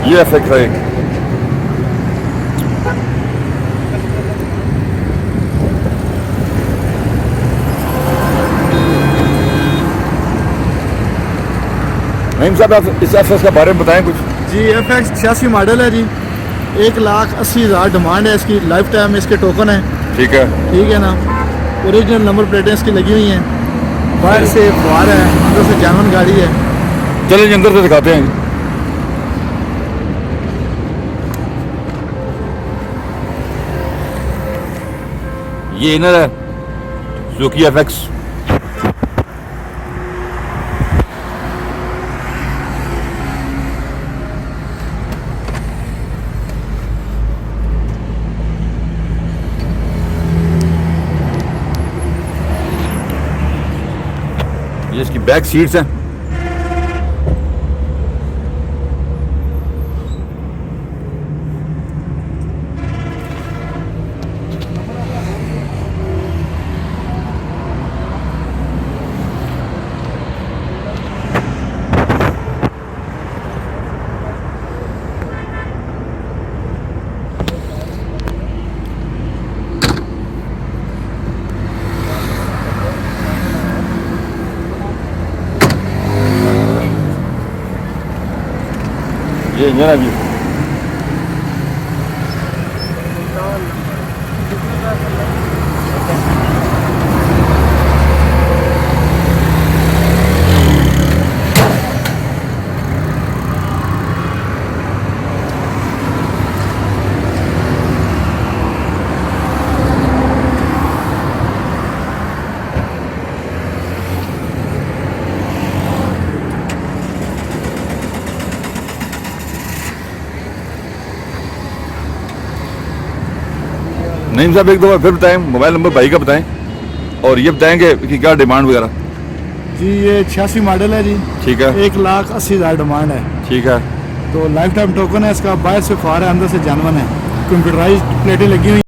ये एफएक्स है। नईम साहब आप इस एफएक्स के बारे में बताएं कुछ। जी FX 86 मॉडल है जी। 1,80,000 डिमांड है इसकी। लाइफ टाइम इसके टोकन है। ठीक है। ठीक है ना। ओरिजिनल नंबर प्लेटें इसकी लगी हुई हैं। बाहर से फुआर है, अंदर से जानवन गाड़ी है। चलिए जी अंदर से दिखाते हैं। ये इनर है सुजुकी एफएक्स। ये इसकी बैक सीट्स हैं। ये इंजन है जी। नईम साहब एक दफ़ा फिर बताएं, मोबाइल नंबर भाई का बताएं और ये बताएंगे कि क्या डिमांड वगैरह। जी ये 86 मॉडल है जी। ठीक है। 1,80,000 डिमांड है। ठीक है। तो लाइफ टाइम टोकन है इसका। बाहर से फुआर है, अंदर से जानवन है। कंप्यूटराइज्ड प्लेटें लगी हुई।